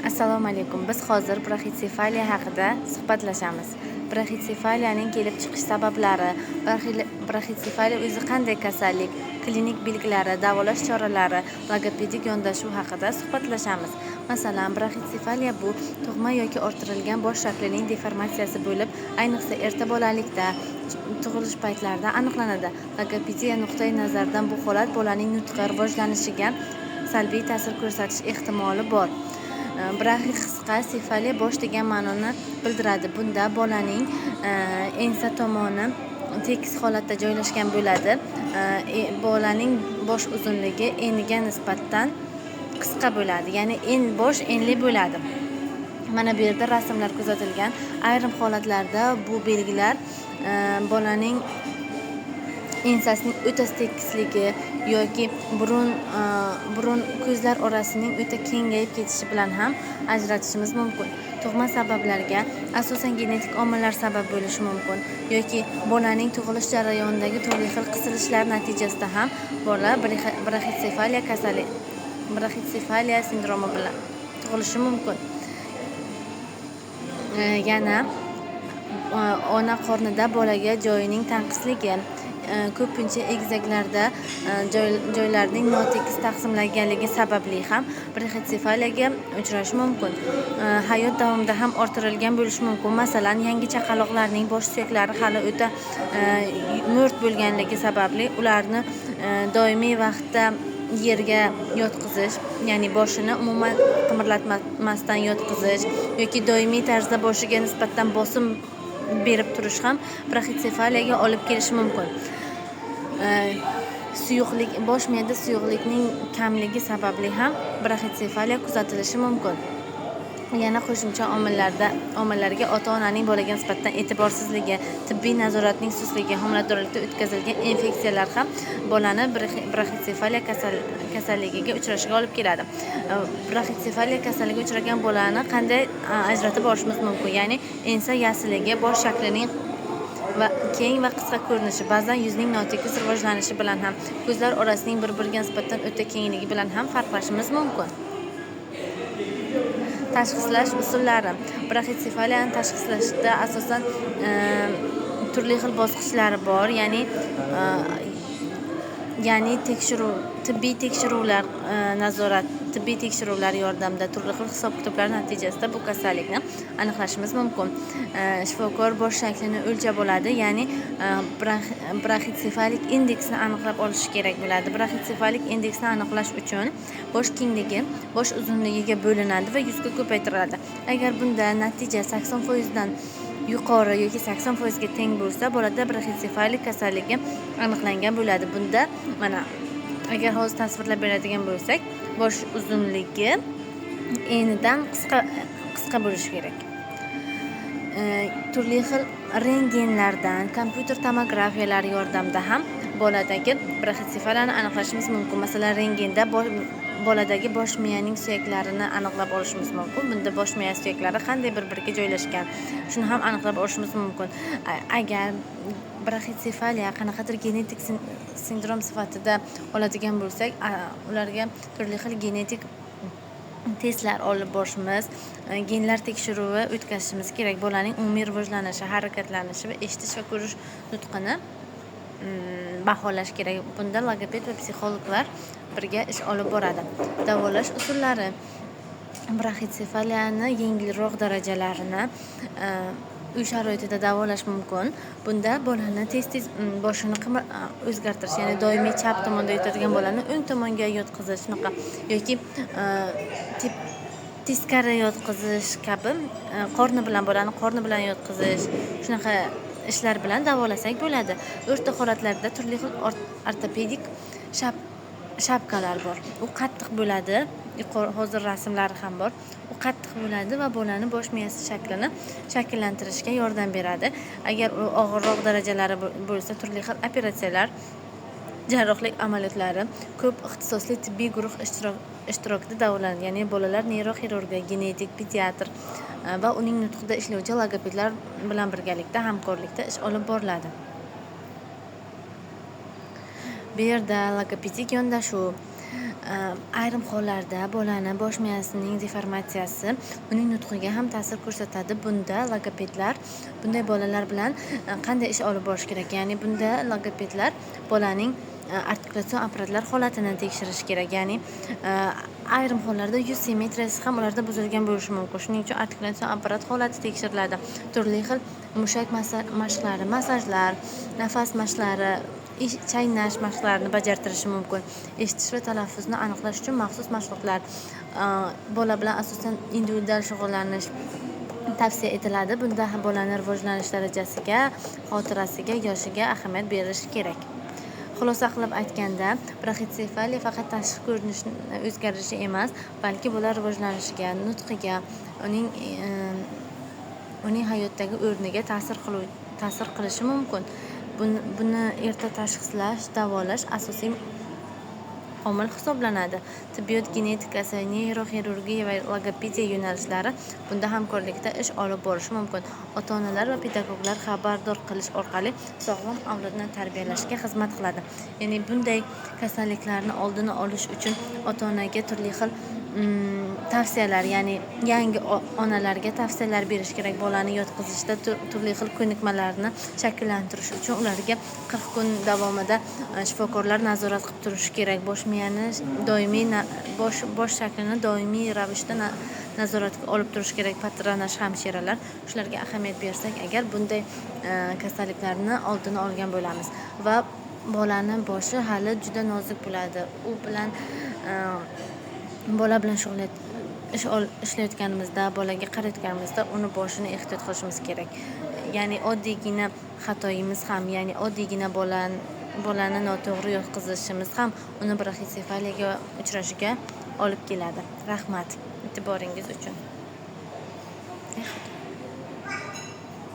Assalomu alaykum. Biz hozir braxitsefaliya haqida suhbatlashamiz. Braxitsefaliyaning kelib chiqish sabablari, braxitsefaliya o'zi qanday kasallik, klinik belgilari, davolash choralari, logopedik yondashuv haqida suhbatlashamiz. Masalan, braxitsefaliya bu tug'ma yoki orttirilgan bosh shaklining deformatsiyasi bo'lib, ayniqsa erta bolalikda, tug'ilish paytlarida aniqlanadi. Logopediya nuqtai nazaridan bu holat bolaning nutqi rivojlanishiga salbiy ta'sir ko'rsatish ehtimoli bor. Braxitsefaliya bosh degan ma'noni bildiradi. Bunda bolaning ensa tomoni tekis holatda joylashgan bo'ladi. Bolaning bosh uzunligi eniga nisbatan qisqa bo'ladi. Ya'ni bosh enli bo'ladi. Mana bu yerda rasmlar kuzatilgan. Ayrim holatlarda bu belgilar bolaning ensasining o'ta tekisligi yoki burun ko'zlar orasining o'ta kengayib ketishi bilan ham ajratishimiz mumkin. Tug'ma sabablarga asosan genetik omillar sabab bo'lishi mumkin yoki bolaning tug'ilish jarayonidagi turli xil qisilishlar natijasida ham bola braxitsefaliya sindromi bilan tug'ilishi mumkin. Yana ona qornida bolaga joyining tanqisligi, ko'pincha egizaklarda joylarning notekis taqsimlanganligi sababli ham braxitsefaliyaga uchrashi mumkin. Hayot davomida ham orttirilgan bo'lishi mumkin. Masalan, yangi chaqaloqlarning bosh suyaklari hali o'ta mo'rt bo'lganligi sababli ularni doimiy vaqtda yerga yotqizish, ya'ni boshini umuman qimirlatmasdan yotqizish yoki doimiy tarzda boshiga nisbatan bosim berib turish ham braxitsefaliyaga olib kelishi mumkin. Bosh miyada suyuqlikning kamligi sababli ham braxitsefaliya kuzatilishi mumkin. Yana qo'shimcha omillarga ota-onaning bolaga nisbatan e'tiborsizligi, tibbiy nazoratning sustligi, homiladorlikda o'tkazilgan infeksiyalar ham bolani braxitsefaliya kasalligiga uchrashiga olib keladi. Braxitsefaliya kasalligiga uchragan bolani qanday ajratib olishimiz mumkin? Ya'ni ensa yasiligi, bosh shaklining keng va qisqa ko'rinishi, ba'zan yuzning notekis rivojlanishi bilan ham, ko'zlar orasining bir-biriga nisbatan o'ta kengligi bilan ham farqlashimiz mumkin. Tashxislash usullari. Braxitsefaliyani tashxislashda asosan turli xil bosqichlari bor, ya'ni tibbiy tekshiruvlar yordamida turli xil hisob-kitoblar natijasida bu kasallikni aniqlashimiz mumkin. Shifokor bosh shaklini o'lchab oladi, ya'ni braxitsefalik indeksini aniqlab olishi kerak bo'ladi. Braxitsefalik indeksni aniqlash uchun bosh kengligi bosh uzunligiga bo'linadi va yuzga ko'paytiriladi. Agar bunda natija 80% dan yuqori yoki 80% ga teng bo'lsa, bolada braxitsefalik kasalligi aniqlangan bo'ladi. Bunda mana agar hozir tasvirlab beradigan bo'lsak, bosh uzunligi enidan qisqa bo'lishi kerak. Turli xil rentgenlardan, kompyuter tomografiyalar yordamida ham boladagi braxitsefaliyani aniqlashimiz mumkin. Masalan, rentgenda boladagi bosh miyaning suyaklarini aniqlab olishimiz mumkin. Bunda bosh miya suyaklari qanday bir-biriga joylashgan, shuni ham aniqlab olishimiz mumkin. Agar braxitsefaliya qanaqadir genetik sindrom sifatida oladigan bo'lsak, ularga turli xil genetik testlar olib borishimiz, genlar tekshiruvi o'tkazishimiz kerak. Bolaning umumiy rivojlanishi, harakatlanishi va eshitish va ko'rish nutqini baholash kerak. Bunda logoped va psixologlar birga ish olib boradi. Davolash usullari. Braxitsefaliyani yengilroq darajalarini uy sharoitida davolash mumkin. Bunda bolani tez-tez boshini o'zgartirish, ya'ni doimiy chap tomonda yotadigan bolani o'ng tomonga yotqizish yoki teskari yotqizish kabi bolani qorni bilan yotqizish, shunaqa ishlar bilan davolasak bo'ladi. O'rta holatlarda turli xil ortopedik shapkalar bor. U qattiq bo'ladi. Hozir rasmlari ham bor. U qattiq bo'ladi va bolani bosh miyasi shaklini shakllantirishga yordam beradi. Agar u og'irroq darajalari bo'lsa, turli xil operatsiyalar, jarrohlik amaliyotlari ko'p ixtisosli tibbiy guruh ishtirokida davolanadi. Ya'ni bolalar neyroxirurgiya, genetik, pediatr va uning nutqida ishlovchi logopedlar bilan birgalikda hamkorlikda ish olib boriladi. Bu yerda logopedik yondashuv Ayrim hollarda bolani bosh miyasining deformatsiyasi uning nutqiga ham ta'sir ko'rsatadi. Bunda logopedlar bunday bolalar bilan qanday ish olib borish kerak? Ya'ni bunda logopedlar bolaning artikulyatsion apparatlar holatini tekshirish kerak. Ya'ni ayrim hollarda yuz simmetriyasi ham ularda buzilgan bo'lishi mumkin. Shuning uchun artikulyatsion apparat holati tekshiriladi. Turli xil mushak mashqlari, masajlar, nafas mashqlari, chaynash mashqlarini bajartirishi mumkin. Eshitish va talaffuzni aniqlash uchun maxsus mashg'ulotlar, bola bilan asosan individual shug'ullanish tavsiya etiladi. Bunda bolaning rivojlanish darajasiga, xotirasiga, yoshiga ahamiyat berish kerak. Xulosa qilib aytganda, braxitsefaliya faqat tashqi ko'rinishni o'zgarishi emas, balki bola rivojlanishiga, nutqiga, uning hayotdagi o'rniga ta'sir qilishi mumkin. Buni erta tashxislash, davolash asosiy omil hisoblanadi. Tibbiyot genetikasi, neyroxirurgiya va logopediya yo'nalishlari bunda hamkorlikda ish olib borishi mumkin. Ota-onalar va pedagoglar xabardor qilish orqali sog'lom avlodni tarbiyalashga xizmat qiladi. Ya'ni bunday kasalliklarni oldini olish uchun ota-onaga turli xil tavsiyalar, ya'ni yangi onalarga tavsiyalar berish kerak. Bolani yotqizishda turli xil ko'nikmalarni shakllantirish uchun ularga 40 kun davomida shifokorlar nazorat qilib turishi kerak. Bosh miyani doimiy bosh shaklini doimiy ravishda nazoratga olib turish kerak. Patronaj hamshiralar shularga ahamiyat bersak, agar bunday kasalliklarni oldini olgan bo'lamiz va bolani boshi hali juda nozik bo'ladi. U bilan bola bilan ishlayotganimizda, bolaga qarayotganimizda uni boshini ehtiyot qilishimiz kerak. Ya'ni oddiygina xatoyimiz ham, ya'ni oddiygina bolani noto'g'ri yotqizishimiz ham uni braxitsefaliyaga uchrashiga olib keladi. Rahmat e'tiboringiz uchun.